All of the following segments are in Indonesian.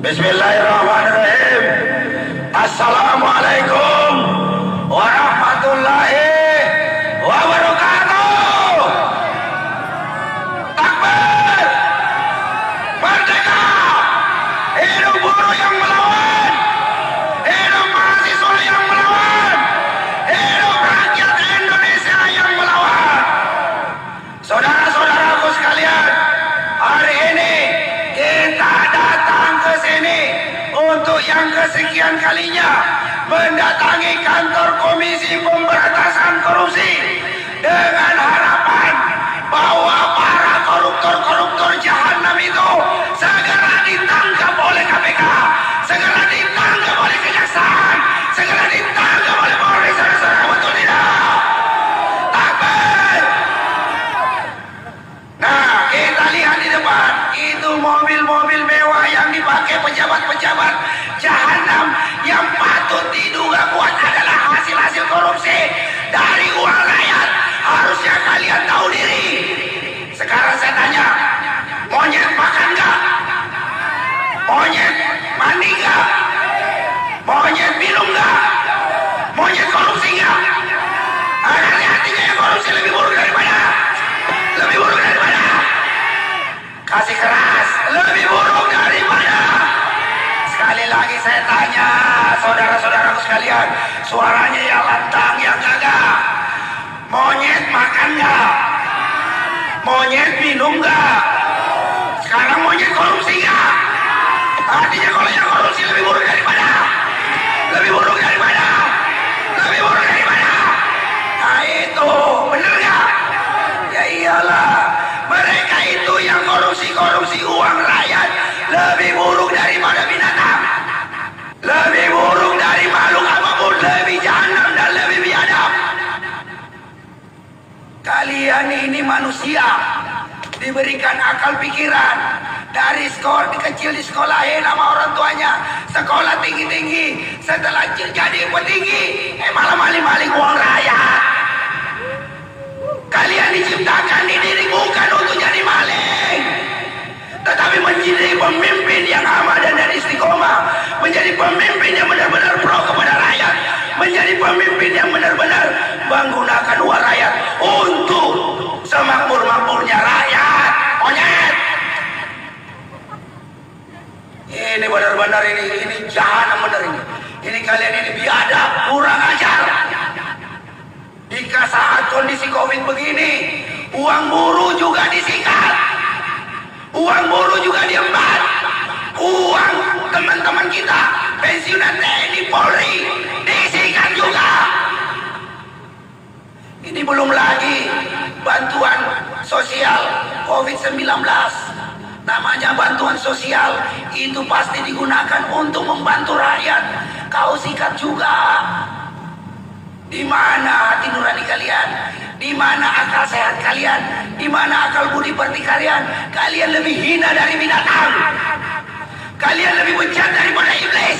Bismillahirrahmanirrahim. Assalamualaikum warahmatullahi wabarakatuh. Takbir, merdeka, hidup buruh yang melawan, hidup mahasiswa yang melawan, hidup rakyat Indonesia yang melawan. Saudara-saudaraku sekalian, hari ini kita datang ke sini untuk yang kesekian kalinya mendatangi kantor Komisi Pemberantasan Korupsi dengan harapan bahwa para koruptor-koruptor jahanam itu segera ditangkap oleh KPK, segera ditangkap oleh Kejaksaan, segera ditangkap oleh Polri. Saudara-saudara, betul tidak? Takbir. Nah, kita lihat di depan itu mobil-mobil mewah yang dipakai pejabat-pejabat jahanam yang patut diduga kuat adalah hasil-hasil korupsi dari uang rakyat. Harusnya kalian tahu diri. Sekarang saya tanya, monyet makan nggak? Monyet mandi nggak? Monyet minum nggak? Monyet korupsi nggak? Artinya yang korupsi lebih buruk daripada kasih keras, lebih buruk daripada. Sekali lagi saya tanya, saudara-saudaraku sekalian, suaranya yang lantang, yang gagah. Monyet makan nggak? Monyet minum nggak? Sekarang monyet korupsi nggak? Artinya kalau yang korupsi lebih buruk daripada. Nah itu bener nggak? Ya iyalah, mereka itu yang korupsi uang rakyat lebih buruk daripada binatang, lebih buruk dari makhluk apapun, lebih jahanam dan lebih biadab. Kalian ini manusia diberikan akal pikiran dari kecil disekolahin sama orang tuanya, sekolah tinggi-tinggi, setelah jadi petinggi malah maling-maling uang rakyat. Kalian diciptakan di diri bukan untuk jadi maling, tetapi menjadi pemimpin yang amadah dan istiqomah, menjadi pemimpin yang benar-benar pro kepada rakyat, menjadi pemimpin yang benar-benar menggunakan uang rakyat untuk semakmur-makmurnya rakyat. Monyet. Ini benar-benar ini jahanam benar ini. Ini kalian ini biadab, kurang ajar. Jika saat kondisi Covid begini, uang buruh juga disikat, uang buruh juga diembat, uang teman-teman kita pensiunan TNI Polri disikat juga. Ini belum lagi bantuan sosial Covid-19. Namanya bantuan sosial itu pasti digunakan untuk membantu rakyat. Kau sikat juga. Di mana hati nurani kalian? Di mana akal sehat kalian? Di mana akal budi pekerti kalian? Kalian lebih hina dari binatang. Kalian lebih bejat daripada iblis.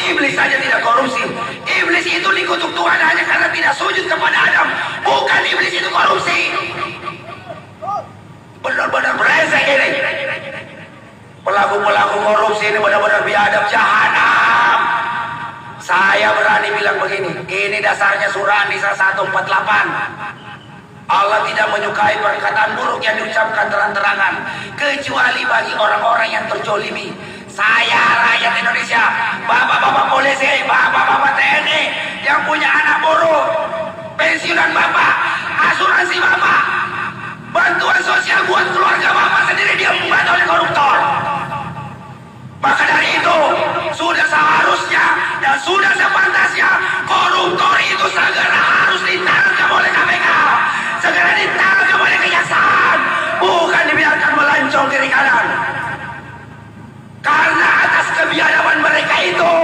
Iblis saja tidak korupsi. Iblis itu dikutuk Tuhan hanya karena tidak sujud kepada Adam. Bukan iblis itu korupsi. Benar-benar brengsek ini. Pelaku-pelaku korupsi ini benar-benar biadab, jahanam. Saya berani bilang begini, ini dasarnya surah An-Nisa 148. Allah tidak menyukai perkataan buruk yang diucapkan terang-terangan, kecuali bagi orang-orang yang terzolimi. Saya rakyat Indonesia, bapak-bapak polisi, bapak-bapak TNI yang punya anak buruh, pensiunan bapak, asuransi bapak, bantuan sosial buat keluarga bapak sendiri dia membantu oleh koruptor. Maka dari itu sudah seharusnya dan sudah sepantasnya koruptor itu segera harus ditangkap oleh KPK, segera ditangkap oleh Kejaksaan, bukan dibiarkan melancong kiri kanan. Karena atas kebiadaban mereka itu,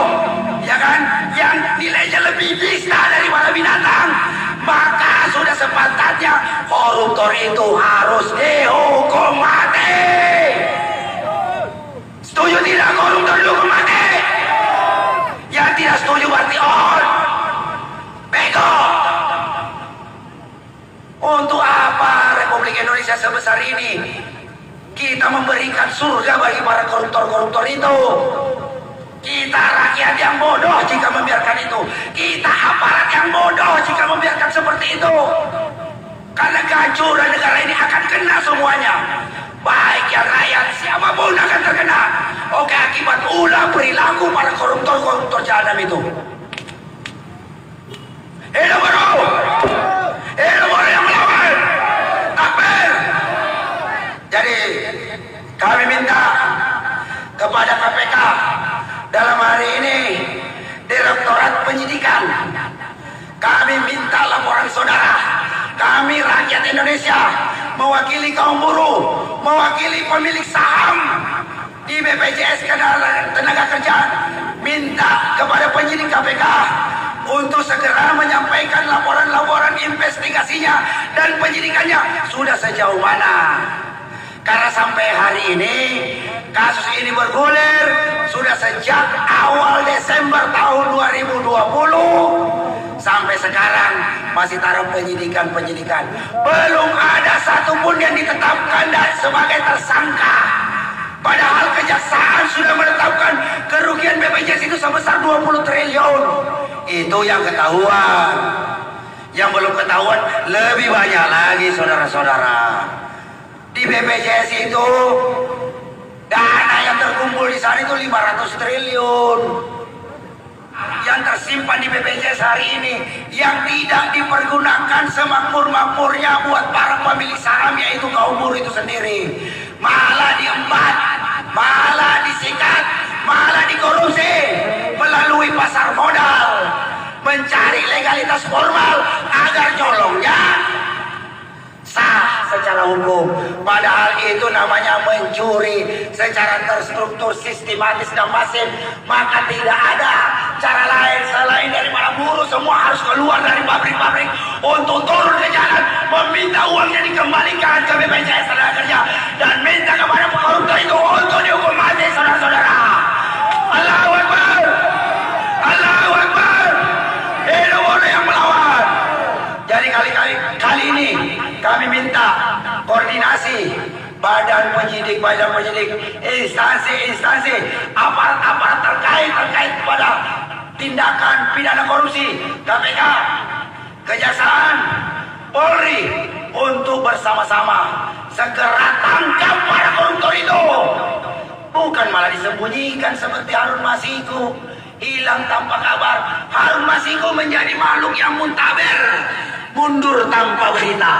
ya kan, yang nilainya lebih bisa daripada binatang, maka sudah sepantasnya koruptor itu harus dihukum mati. Setuju tidak koruptor dihukum mati? Yang tidak setuju berarti on. Bego. Untuk apa Republik Indonesia sebesar ini Kita memberikan surga bagi para koruptor-koruptor itu. Kita rakyat yang bodoh jika membiarkan itu. Kita aparat yang bodoh jika membiarkan seperti itu. Karena kehancuran negara ini akan kena semuanya. Baik yang rakyat, siapapun akan terkena. Oke, akibat ulah perilaku para koruptor-koruptor jahanam itu. Hidup baru! Hidup baru yang melawan! Takbir! Jadi, kami minta kepada KPK dalam hari ini, Direktorat Penyidikan, kami minta laporan saudara. Kami rakyat Indonesia, mewakili kaum buruh, mewakili pemilik saham di BPJS Ketenagakerjaan, minta kepada penyidik KPK untuk segera menyampaikan laporan-laporan investigasinya dan penyidikannya sudah sejauh mana. Karena sampai hari ini kasus ini bergulir sudah sejak awal Desember tahun 2020 sampai sekarang masih taraf penyidikan. Belum ada satupun yang ditetapkan sebagai tersangka. Padahal kejaksaan sudah menetapkan kerugian BPJS itu sebesar 20 triliun. Itu yang ketahuan. Yang belum ketahuan lebih banyak lagi saudara-saudara. Di BPJS itu dana yang terkumpul di sana itu 500 triliun. Yang tersimpan di BPJS hari ini yang tidak dipergunakan semakmur-makmurnya buat para pemilik saham, yaitu kaum buruh itu sendiri, malah diembat, malah disikat, malah dikorupsi melalui pasar modal, mencari legalitas formal agar colongnya sah secara hukum. Padahal itu namanya mencuri secara terstruktur, sistematis dan masif. Maka tidak ada cara lain selain dari para buruh semua harus keluar dari pabrik-pabrik untuk turun ke jalan meminta uangnya dikembalikan ke BPJS Tenaga dan minta kepada koruptor itu untuk dihukum mati, saudara-saudara. Allahu Akbar, Allahu Akbar. Hidup orang yang melawan. Jadi kali ini kami minta koordinasi badan penyidik, instansi, aparat terkait pada tindakan pidana korupsi, KPK, Kejaksaan, Polri, untuk bersama-sama segera tangkap para koruptor itu. Bukan malah disembunyikan seperti Harun Masiku, hilang tanpa kabar. Harun Masiku menjadi makhluk yang muntaber, mundur tanpa berita.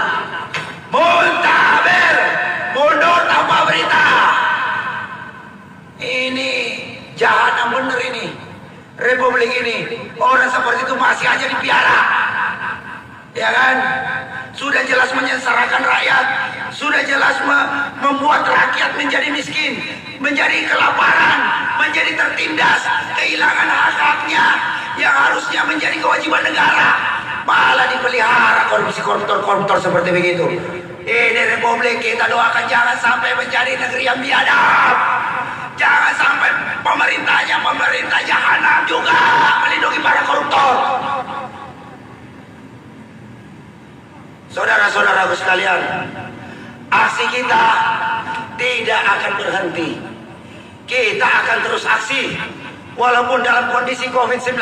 Muntaber, mundur tanpa berita. Ini jahanam bener ini. Republik ini orang seperti itu masih aja dipiara. Ya kan? Sudah jelas menyengsarakan rakyat, sudah jelas membuat rakyat menjadi miskin, menjadi kelaparan, menjadi tertindas, kehilangan hak-haknya yang harusnya menjadi kewajiban negara, malah dipelihara koruptor seperti begitu. Ini republik, kita doakan jangan sampai menjadi negeri yang biadab. Jangan sampai pemerintahnya pemerintah jahanam juga melindungi para koruptor. Saudara-saudaraku sekalian, aksi kita tidak akan berhenti. Kita akan terus aksi walaupun dalam kondisi COVID-19.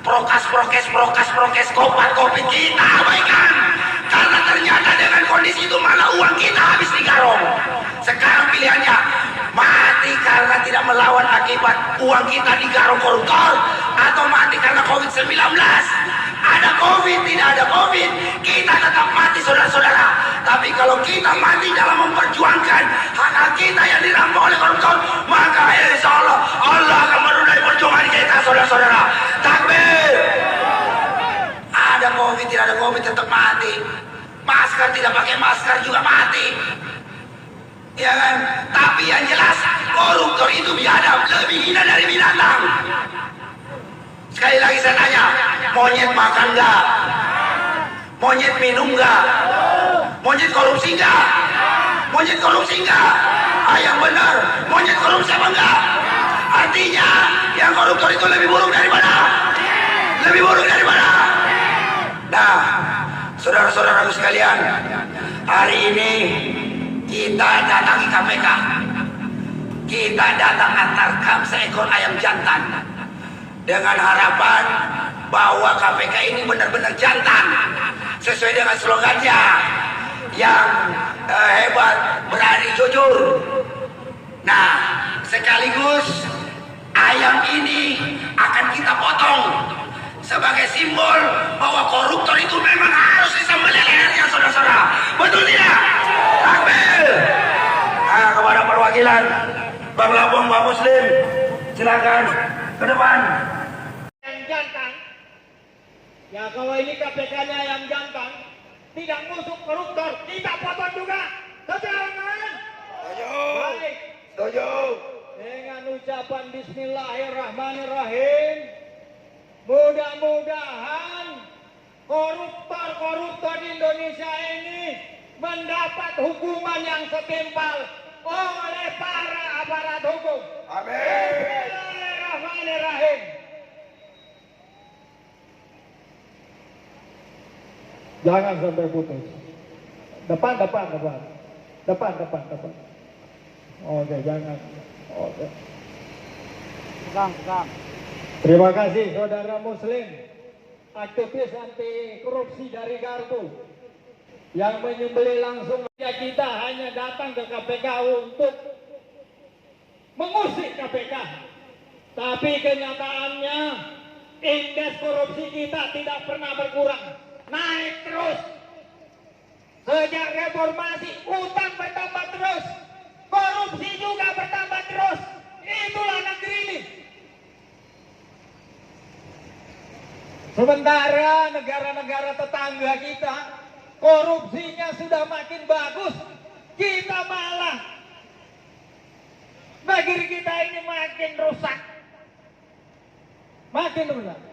Prokes, COVID kita abaikan. Karena ternyata dengan kondisi itu malah uang kita habis digarong. Sekarang pilihannya mati karena tidak melawan akibat uang kita digarong koruptor, atau mati karena COVID-19. Ada COVID, tidak ada COVID, kita tetap mati, saudara-saudara. Tapi kalau kita mati dalam memperjuangkan hak-hak kita yang dirampok oleh koruptor, maka insya Allah Allah akan menunai perjuangan kita, saudara-saudara. Takbir. Ada COVID, tidak ada COVID, tetap mati. Masker, tidak pakai masker juga mati. Ya kan? Tapi yang jelas koruptor itu biadab, lebih hina dari binatang. Sekali lagi saya tanya, monyet makan enggak? Monyet minum enggak? Monyet korupsi enggak? Monyet korupsi enggak? Yang benar, monyet korupsi apa enggak? Artinya yang koruptor itu lebih buruk dari mana? Lebih buruk dari mana? Nah, saudara-saudaraku sekalian, hari ini kita datangi KPK. Kita datang antarkan seekor ayam jantan dengan harapan bahwa KPK ini benar-benar jantan sesuai dengan slogannya yang hebat, berani, jujur. Nah, sekaligus ayam ini akan kita potong sebagai simbol bahwa koruptor itu memang harus disembelih lehernya, saudara-saudara. Betul tidak? Takbir. Nah, kepada perwakilan Bang Labong, Bang Muslim, silakan ke depan. Yang jantan, ya kalau ini KPK-nya yang jantan, tidak musuh koruptor, kita potong juga. Sejalan. Setuju. Baik. Setuju. Dengan ucapan Bismillahirrahmanirrahim, mudah-mudahan koruptor-koruptor di Indonesia ini mendapat hukuman yang setimpal oleh para aparat hukum. Amin. Bismillahirrahmanirrahim. Jangan sampai putus. Depan. Oke, jangan. Oke. Pegang. Terima kasih saudara Muslim, aktivis anti korupsi dari Gardu, yang menyembelih langsung. Kita hanya datang ke KPK untuk mengusik KPK, tapi kenyataannya indeks korupsi kita tidak pernah berkurang, naik terus. Sejak reformasi utang bertambah terus, korupsi juga bertambah terus. Itulah negeri ini. Sementara negara-negara tetangga kita korupsinya sudah makin bagus, kita malah negeri kita ini makin rusak.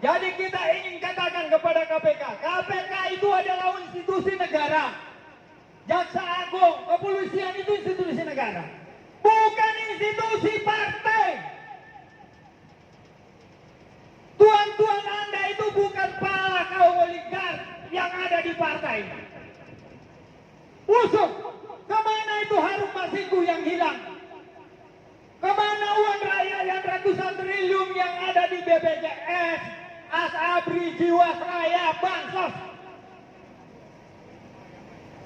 Jadi kita ingin katakan kepada KPK, KPK itu adalah institusi negara. Jaksa Agung, kepolisian itu institusi negara, bukan institusi partai. Tuan-tuan Anda itu bukan para kaum oligark yang ada di partai. Usut, kemana itu Harun Masiku yang hilang? Kemana uang rakyat yang ratusan triliun yang ada di BPJS, Asabri, Jiwasraya, Bansos?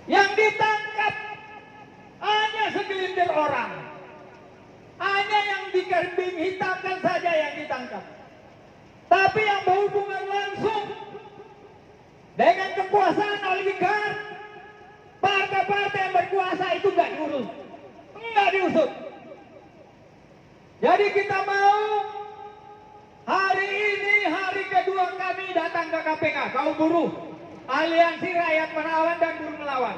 Yang ditangkap hanya segelintir orang, hanya yang dikambing hitamkan saja yang ditangkap. Tapi yang berhubungan langsung dengan kekuasaan oligark, partai-partai yang berkuasa itu nggak diusut. Jadi kita mau hari ini hari kedua kami datang ke KPK, kaum buruh, Aliansi Rakyat Melawan dan Buruh Melawan.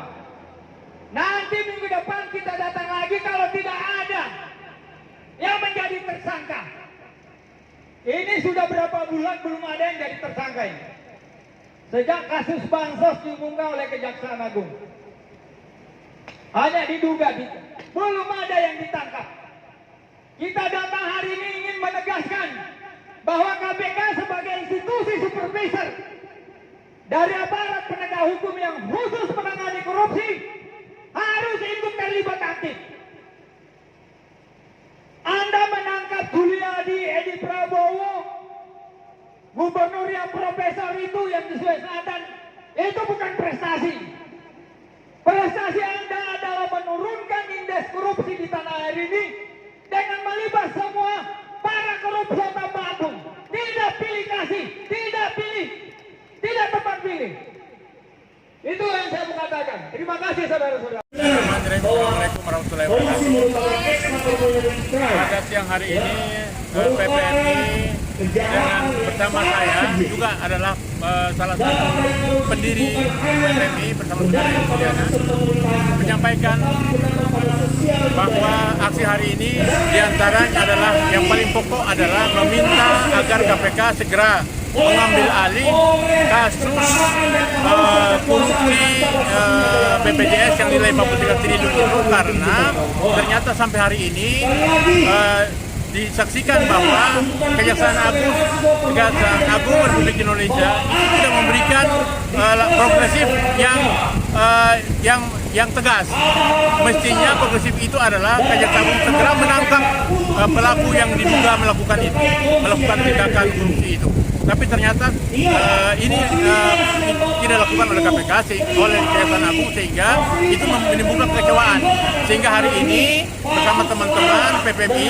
Nanti minggu depan kita datang lagi kalau tidak ada yang menjadi tersangka. Ini sudah berapa bulan belum ada yang jadi tersangka ini. Sejak kasus Bansos diumumkan oleh Kejaksaan Agung, hanya diduga, belum ada yang ditangkap. Kita datang hari ini ingin menegaskan bahwa KPK sebagai institusi supervisor dari aparat penegak hukum yang khusus menangani korupsi harus ikut terlibat aktif. Anda menangkap Juliadi, Edi Prabowo, gubernur yang profesor itu yang di Sulawesi Selatan, itu bukan prestasi. Prestasi Anda adalah menurunkan indeks korupsi di tanah air ini dengan melibat semua para koruptor tanpa agung. Tidak pilih kasih, tidak tepat pilih. Itu yang saya mau katakan. Terima kasih saudara-saudara. Assalamualaikum warahmatullahi wabarakatuh. Pada siang hari ini PPNI dengan bersama saya juga adalah salah satu pendiri PPNI bersama saudara Yuliana menyampaikan bahwa aksi hari ini diantaranya adalah yang paling pokok adalah meminta agar KPK segera mengambil alih kasus korupsi BPJS yang nilai 43 triliun itu, karena ternyata sampai hari ini disaksikan bahwa Kejaksaan Agung Republik Indonesia itu tidak memberikan progresif yang yang tegas. Mestinya progresif itu adalah Kejaksaan Agung segera menangkap pelaku yang diduga melakukan tindakan korupsi itu. Tapi ternyata ini tidak dilakukan oleh KPK, oleh Kejaksaan Agung, sehingga itu menimbulkan kekecewaan. Sehingga hari ini bersama teman-teman PPMI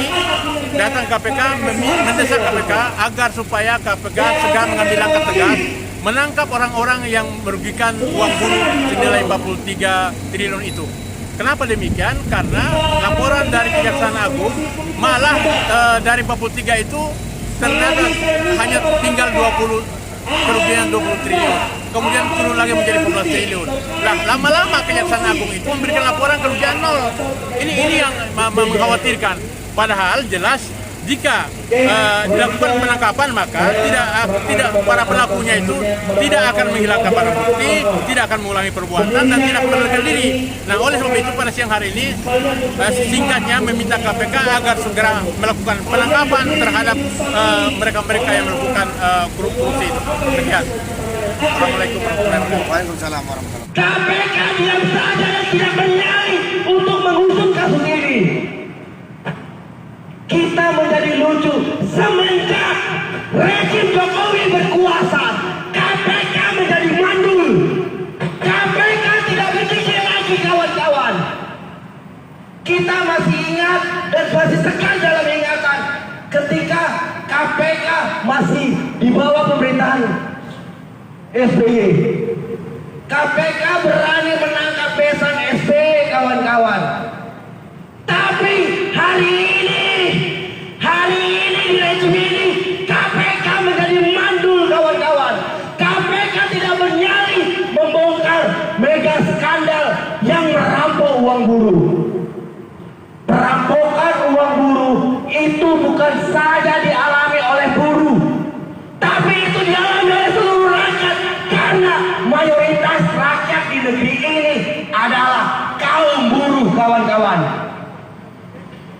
datang KPK mendesak KPK agar supaya KPK segera mengambil langkah tegas menangkap orang-orang yang merugikan uang buruh senilai 43 triliun itu. Kenapa demikian? Karena laporan dari Kejaksaan Agung malah dari 43 itu ternyata hanya tinggal 20 kerugian 20 triliun. Kemudian turun lagi menjadi 14 triliun. Nah, lama-lama Kejaksaan Agung itu memberikan laporan kerugian nol. Ini yang mengkhawatirkan. Padahal jelas jika dilakukan penangkapan, maka tidak para pelakunya itu tidak akan menghilangkan barang bukti, tidak akan mengulangi perbuatan dan tidak akan melarikan diri. Nah, oleh sebab itu pada siang hari ini singkatnya meminta KPK agar segera melakukan penangkapan terhadap mereka-mereka yang melakukan korupsi itu. Demikian. Assalamualaikum warahmatullahi wabarakatuh. Waalaikumsalam warahmatullahi wabarakatuh. KPK diam saja dan tidak bernyali untuk mengusut kasus ini. Kita menjadi lucu semenjak rezim Jokowi berkuasa. KPK menjadi mandul. KPK tidak berdiri lagi, kawan-kawan. Kita masih ingat dan masih tekan dalam ingatan ketika KPK masih di bawah pemerintahan SBY. KPK berani menangkap besan SBY, kawan-kawan. Tapi hari ini di rezim ini KPK menjadi mandul, kawan-kawan. KPK tidak bernyali membongkar mega skandal yang merampok uang buruh. Perampokan uang buruh itu bukan saja dialami oleh buruh, tapi itu dialami oleh seluruh rakyat, karena mayoritas rakyat di negeri ini adalah kaum buruh, kawan-kawan.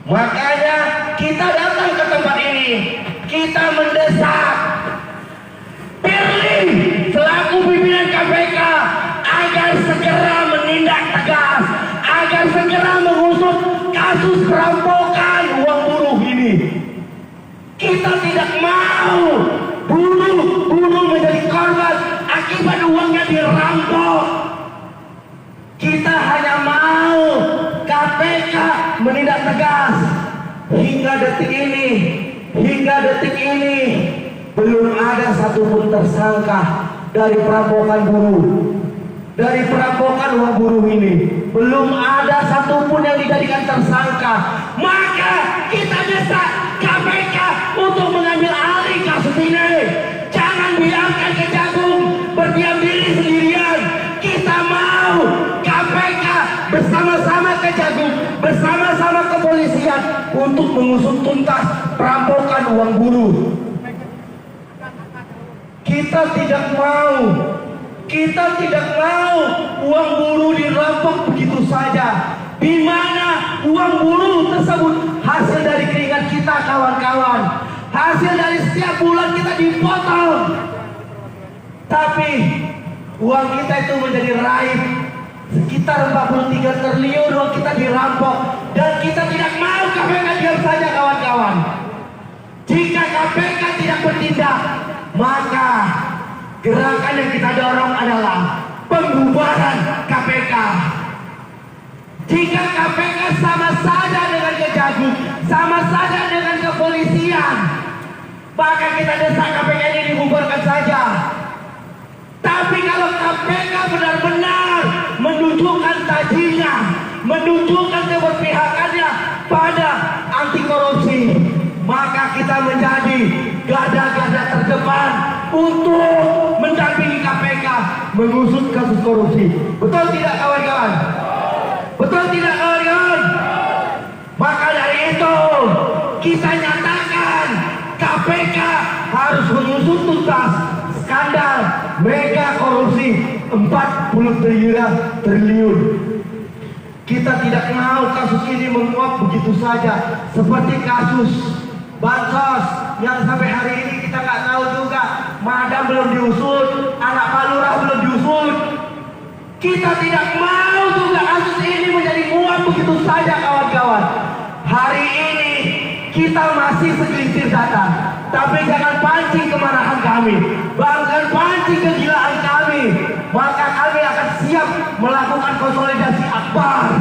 Makanya kita datang ke tempat ini, kita mendesak Firly selaku pimpinan KPK agar segera menindak tegas, agar segera mengusut kasus perampokan uang buruh ini. Kita tidak mau buruh menjadi korban akibat uangnya dirampok. Kita hanya mau KPK menindak tegas. Hingga detik ini belum ada satupun tersangka dari perampokan buruh, dari perampokan uang buruh ini. Belum ada satupun yang dijadikan tersangka. Maka kita desak KPK untuk mengambil alih kasus ini. Jangan biarkan Kejagung berdiam diri sendirian. Kita mau KPK bersama-sama Kejagung, bersama-sama kepolisian untuk mengusut tuntas perampokan uang buruh. Kita tidak mau uang buruh dirampok begitu saja. Di mana uang buruh tersebut hasil dari keringat kita, kawan-kawan. Hasil dari setiap bulan kita dipotong. Tapi uang kita itu menjadi raib. Sekitar 43 triliun uang kita dirampok. Dan kita tidak mau KPK diam saja, kawan-kawan. Jika KPK tidak bertindak, maka gerakan yang kita dorong adalah pembubaran KPK. Jika KPK sama saja dengan Kejagung, sama saja dengan kepolisian, maka kita desak KPK ini dibubarkan saja. Tapi kalau KPK benar-benar menunjukkan tajinya, menunjukkan keberpihakannya pada anti korupsi, maka kita menjadi garda-garda terdepan untuk mendampingi KPK mengusut kasus korupsi. Betul tidak, kawan-kawan? Betul tidak, kawan-kawan? Maka dari itu kita nyatakan KPK harus mengusut tuntas skandal mega korupsi 40 triliun. Kita tidak mau kasus ini menguap begitu saja, seperti kasus bansos yang sampai hari ini kita nggak tahu juga. Madam belum diusut, anak Pak Lurah belum diusut. Kita tidak mau juga Kasus ini menjadi nguap begitu saja kawan-kawan. Hari ini kita masih segelintir data, tapi jangan pancing kemarahan kami, bahkan pancing kegilaan kami. Maka kami akan siap melakukan konsolidasi akbar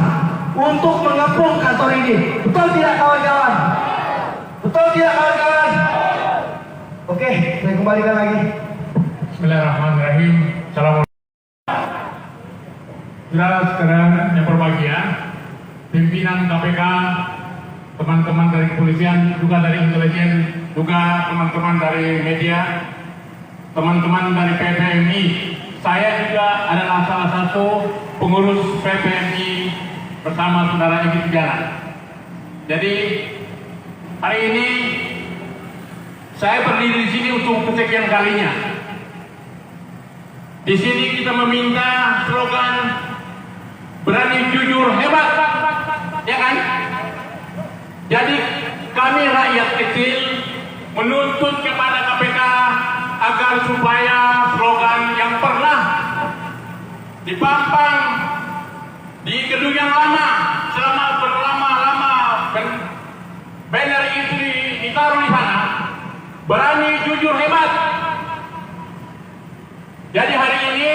untuk mengepung kantor ini. Betul tidak kawan-kawan? Betul tidak kawan-kawan? Oke, saya kembalikan lagi. Bismillahirrahmanirrahim. Assalamualaikum. Saudara-saudara yang berbahagia, pimpinan KPK, teman-teman dari kepolisian, juga dari intelijen, juga teman-teman dari media, teman-teman dari PPMI. Saya juga adalah salah satu pengurus PPMI bersama saudara Egy Sujana. Jadi hari ini saya berdiri di sini untuk kesekian kalinya. Di sini kita meminta slogan berani, jujur, hebat, ya kan? Jadi kami rakyat kecil menuntut kepada KPK agar supaya slogan yang pernah dipampang di gedung yang lama selama berlama-lama, banner itu ditaruh di sana, berani, jujur, hebat. Jadi hari ini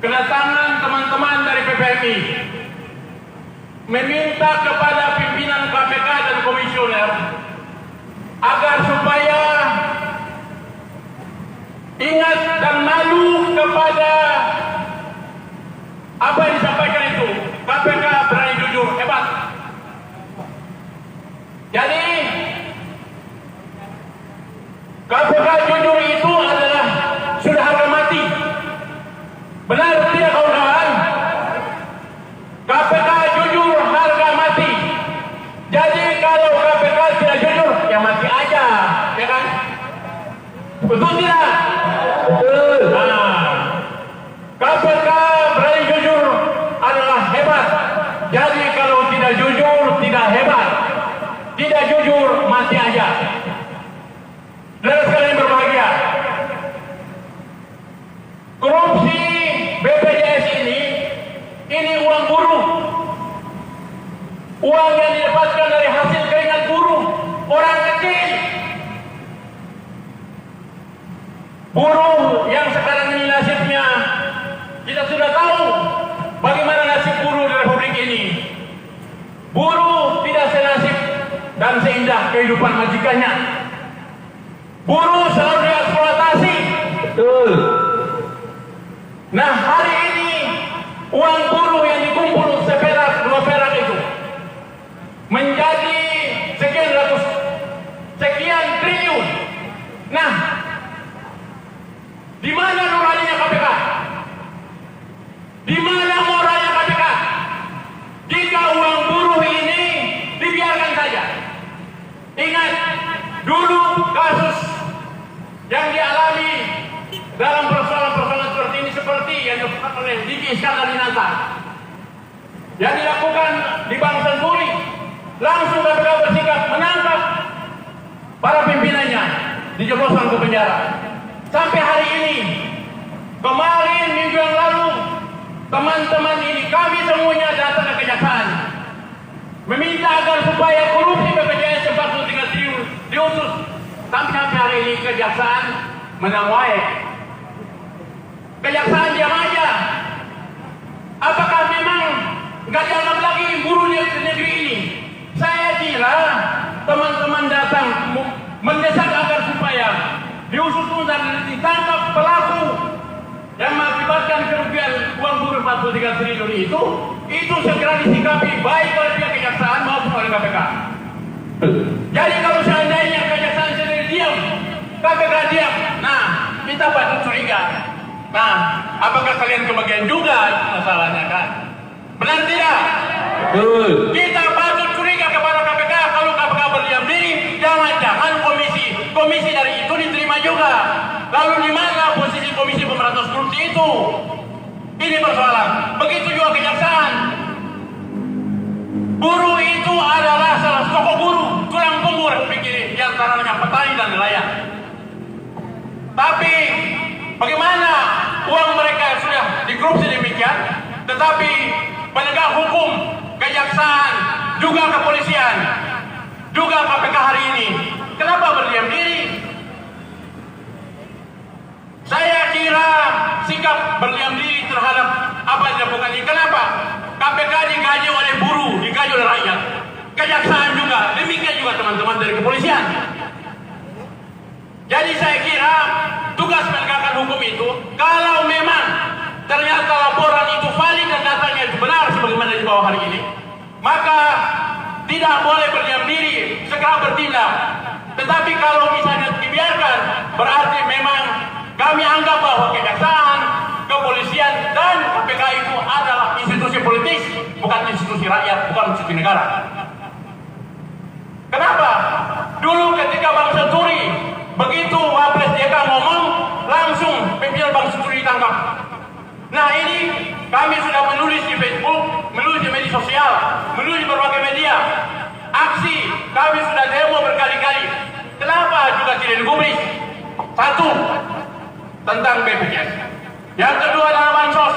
kedatangan teman-teman dari PPMI meminta kepada pimpinan KPK dan komisioner agar supaya ingat dan malu kepada apa yang disampaikan itu. KPK berani, jujur, hebat. Jadi KPK jujur itu adalah sudah harga mati. Benar tidak kawan-kawan? KPK jujur harga mati. Jadi kalau KPK tidak jujur, ya mati aja, ya kan? Betul tidak? Betul. Nah, KPK berani jujur adalah hebat. Jadi kalau tidak jujur, tidak hebat. Tidak jujur, mati aja. Saudara sekalian berbahagia, korupsi BPJS ini uang buruh, uang yang didapatkan dari hasil keringat buruh orang kecil, buruh yang sekarang ini nasibnya kita sudah tahu bagaimana nasib buruh di Republik ini. Buruh tidak senasib dan seindah kehidupan majikannya. Buruh selalu dieksploitasi. Betul. Nah, hari ini uang buruh yang dikumpul seperak, 2 perak itu menjadi sekian triliun. Nah, di mana nuraninya KPK? Di mana moralnya KPK? Jika uang buruh ini dibiarkan saja. Ingat, dulu kasus yang dialami dalam persoalan-persoalan seperti ini, seperti yang dilakukan oleh Diki Iskandar Dinata, yang dilakukan di Bank Senturi, langsung KPK bersikap menangkap para pimpinannya, dijebloskan ke penjara. Sampai hari ini, kemarin minggu yang lalu, teman-teman ini, kami semuanya datang ke kejaksaan, meminta agar supaya korupsi BPJS 43 triliun diusut. Sampai hari ini kejaksaan menang wae. Kejaksaan diam aja. Apakah memang nggak dianggap lagi buruh di negeri ini? Saya kira teman-teman datang mendesak agar supaya diusut dan ditangkap pelaku yang mengakibatkan kerugian uang buruh 43 triliun itu segera disikapi baik oleh pihak kejaksaan maupun oleh KPK. Jadi kalau seandainya kejaksaan sendiri diam, KPK diam, nah kita patut curiga. Nah, apakah kalian kebagian juga masalahnya kan? Benar tidak? Betul. Kita patut curiga kepada KPK. Kalau KPK berdiam diri, jangan-jangan komisi dari itu diterima juga. Lalu di mana posisi Komisi Pemberantasan Korupsi itu? Ini persoalan. Begitu juga kejaksaan. Buruh itu adalah salah pokok buruh, tulang punggung Republik ini, di antara dengan petani dan nelayan. Tapi bagaimana uang mereka sudah dikorupsi demikian, tetapi penegak hukum, kejaksaan, juga kepolisian, juga KPK hari ini. Kenapa berdiam diri? Saya kira sikap berdiam diri terhadap apa yang dilakukan ini. Kenapa? KPK digaji oleh buruh, digaji oleh rakyat. Kejaksaan juga, demikian juga teman-teman dari kepolisian. Jadi saya kira tugas penegakan hukum itu, kalau memang ternyata laporan itu valid dan datanya itu benar sebagaimana di bawah hari ini, maka tidak boleh berdiam diri, segera bertindak. Tetapi kalau misalnya dibiarkan, berarti memang kami anggap bahwa kejaksaan, kepolisian, dan KPK itu adalah institusi politis, bukan institusi rakyat, bukan institusi negara. Kenapa? Dulu ketika Bang Senturi, begitu Wapres JK ngomong, langsung pimpinan Bang Senturi ditangkap. Nah ini kami sudah menulis di Facebook, menulis di media sosial, menulis di berbagai media. Aksi, kami sudah demo berkali-kali. Kenapa juga tidak digubris? Satu, tentang BPJS. Yang kedua adalah bansos.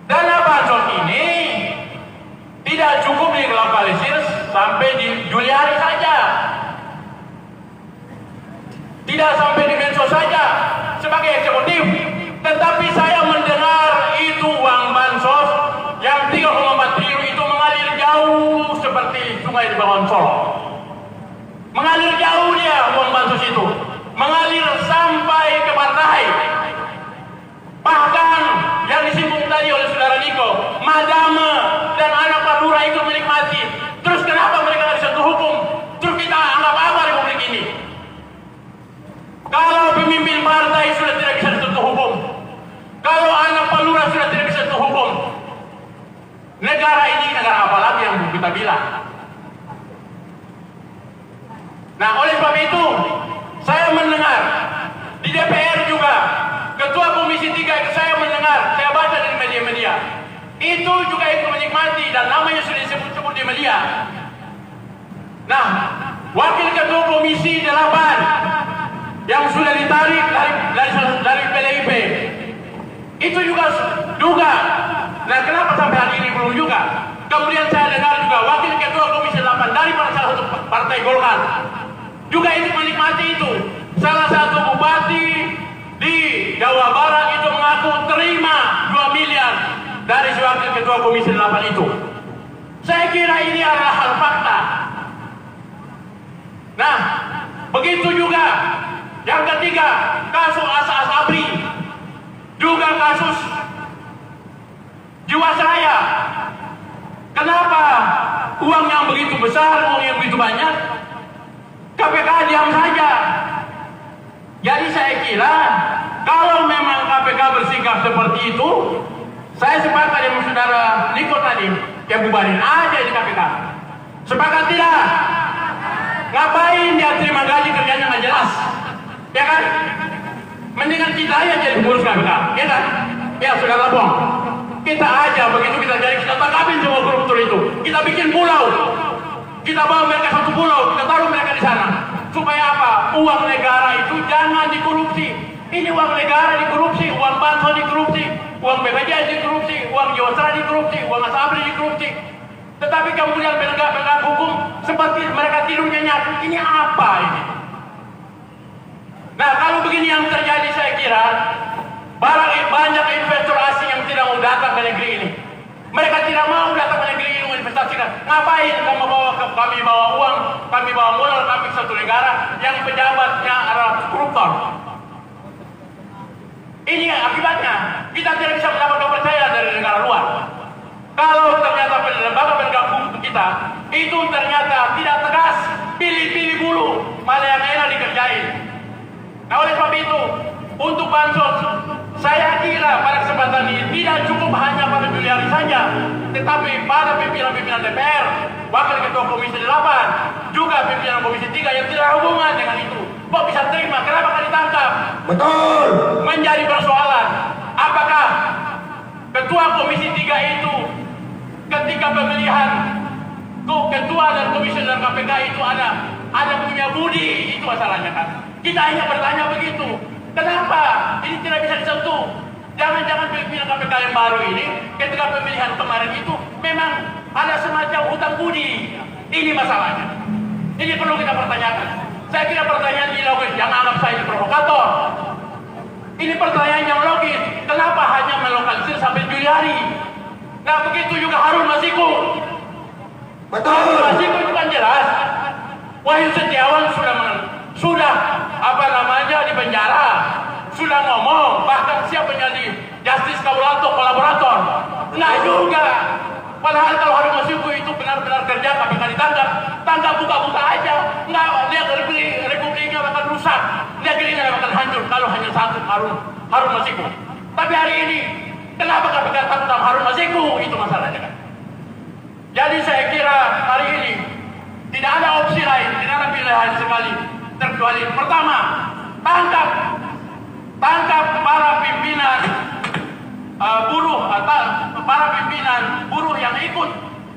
Dana bansos ini tidak cukup dilokalisir sampai di Juli hari saja. Tidak sampai di Mensos saja sebagai eksekutif. Tetapi saya mendengar itu uang bansos yang 3,4 triliun itu mengalir jauh seperti sungai di Bengawan Solo. Mengalir jauh dia uang bansos itu. Mengalir sampai ke pantai. Bahkan yang disinggung tadi oleh saudara Niko, madame dan anak Pak Lurah itu menikmati. Terus kenapa mereka tidak disentuh hukum? Terus kita anggap apa republik ini? Kalau pemimpin partai sudah tidak bisa disentuh hukum, kalau anak Pak Lurah sudah tidak bisa disentuh hukum, negara ini negara apa lagi yang kita bilang? Nah, oleh sebab itu saya mendengar di DPR juga Ketua Komisi 3 itu saya mendengar, saya baca dari media-media, itu juga ikut menikmati dan namanya sudah disebut-sebut di media. Nah, Wakil Ketua Komisi 8 yang sudah ditarik dari PDIP itu juga duga. Nah, kenapa sampai hari ini belum juga? Kemudian saya dengar juga Wakil Ketua Komisi 8 dari salah satu partai Golkar juga ikut menikmati itu. Salah satu bupati di Jawa Barat itu mengaku terima 2 miliar dari Wakil Ketua Komisi 8 itu. Saya kira ini adalah hal fakta. Nah, begitu juga yang ketiga, kasus Asa Asabri, juga kasus Jiwasraya. Kenapa uang yang begitu besar, uang yang begitu banyak, KPK diam saja? Jadi saya kira kalau memang KPK bersikap seperti itu, saya sepakat dengan saudara Niko tadi, yang bubarin aja di KPK. Sepakat tidak? Ngapain dia terima gaji kerjanya nggak jelas? Ya kan? Mendingan kita aja jadi pengurus KPK, ya kan? Ya saudara Bong, kita aja begitu kita jadi, kita tangkapin semua koruptor itu. Kita bikin pulau, kita bawa mereka satu pulau, kita taruh mereka di sana. Supaya apa? Uang negara itu jangan dikorupsi. Ini uang negara dikorupsi, uang bansos dikorupsi, uang BPJS dikorupsi, uang Jiwasraya dikorupsi, uang Asabri dikorupsi. Tetapi kemudian penegak hukum seperti mereka tidur nyenyak. Ini apa ini? Nah, kalau begini yang terjadi, saya kira banyak investor asing yang tidak mau datang ke negeri ini. Mereka tidak mau datang ke negeri ini menginvestasikan. Ngapain kami bawa uang, kami bawa modal, kami satu negara yang pejabatnya adalah koruptor. Ini akibatnya kita tidak bisa mendapat kepercayaan dari negara luar. Kalau ternyata lembaga penegak hukum kita itu ternyata tidak tegas, pilih-pilih bulu, malah yang enak dikerjain. Nah, oleh sebab itu, untuk bansos, saya kira pada kesempatan ini tidak cukup hanya pada Juli hari saja, tetapi pada pimpinan-pimpinan DPR, Wakil Ketua Komisi 8, juga pimpinan Komisi 3 yang tidak hubungan dengan itu. Kok bisa terima? Kenapa kan ditangkap? Betul. Menjadi persoalan, apakah Ketua Komisi 3 itu ketika pemilihan Ketua dan Komisioner KPK itu ada punya budi, itu masalahnya kan. Kita hanya bertanya begitu. Kenapa ini tidak bisa disentuh? Jangan-jangan pimpinan KPK yang baru ini, ketika pemilihan kemarin itu memang ada semacam hutang budi. Ini masalahnya. Ini perlu kita pertanyakan. Saya kira pertanyaan ini logis, yang anggap saya provokator. Ini pertanyaan yang logis. Kenapa hanya melokalisir sampai Juliari? Nah begitu juga Harun Masiku. Betul. Harun Masiku itu kan jelas. Wahyu Setiawan sudah di penjara, sudah ngomong, bahkan siap menjadi justice kolaborator. Nah juga. Padahal kalau Harun Masiku itu benar-benar kerja, KPK tangkap buka-buka aja. Nggak, lihat republiknya bakal rusak, negerinya bakal hancur kalau hanya satu Harun Masiku. Tapi hari ini, kenapa KPK takut sama Harun Masiku? Itu masalahnya kan. Jadi saya kira hari ini tidak ada opsi lain, tidak ada pilihan sekali terkecuali pertama, tangkap para pimpinan para pimpinan buruh yang ikut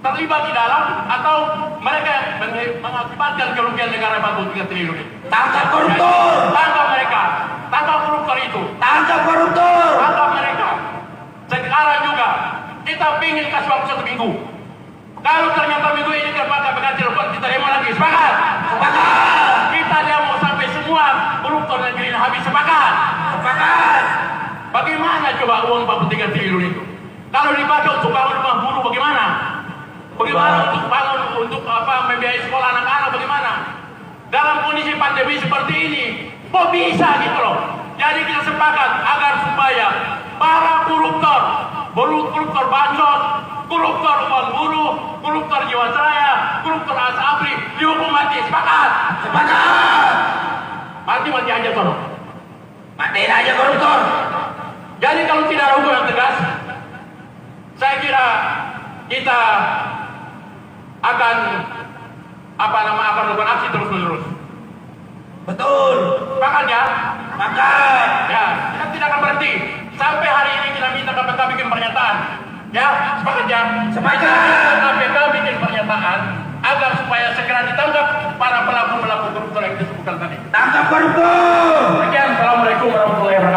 terlibat di dalam atau mereka mengakibatkan kerugian negara 43 triliun. Tangkap koruptor. Tangkap mereka, tangkap koruptor itu, Tangkap koruptor. tangkap mereka. Sekarang juga kita ingin kasih waktu 1 minggu. Kalau ternyata minggu ini KPK telepon, kita demo lagi, sepakat? Sepakat. Kita demo sampai semua koruptor negeri ini habis, sepakat? Sepakat. Bagaimana coba uang 43 triliun itu? Kalau dipakai untuk bangun rumah buruh bagaimana? Bagaimana untuk bangun, untuk membiayai sekolah anak-anak bagaimana? Dalam kondisi pandemi seperti ini, kok bisa gitu loh? Jadi kita sepakat agar supaya para koruptor bansos, koruptor uang buruh, koruptor Jiwasraya, koruptor Asabri dihukum mati, sepakat? Sepakat. Mati aja toh. Matiin aja koruptor. Jadi kalau tidak ada hukum yang tegas, saya kira kita akan akan melakukan aksi terus-menerus. Betul. Sepakat ya? Sepakat. Ya, kita tidak akan berhenti. Sampai hari ini kita minta KPK bikin pernyataan. Ya, sepakat ya? Sepakat. KPK bikin pernyataan agar supaya segera ditangkap para pelaku koruptor yang disebutkan tadi. Tangkap koruptor. Sekian, Assalamualaikum warahmatullahi wabarakatuh.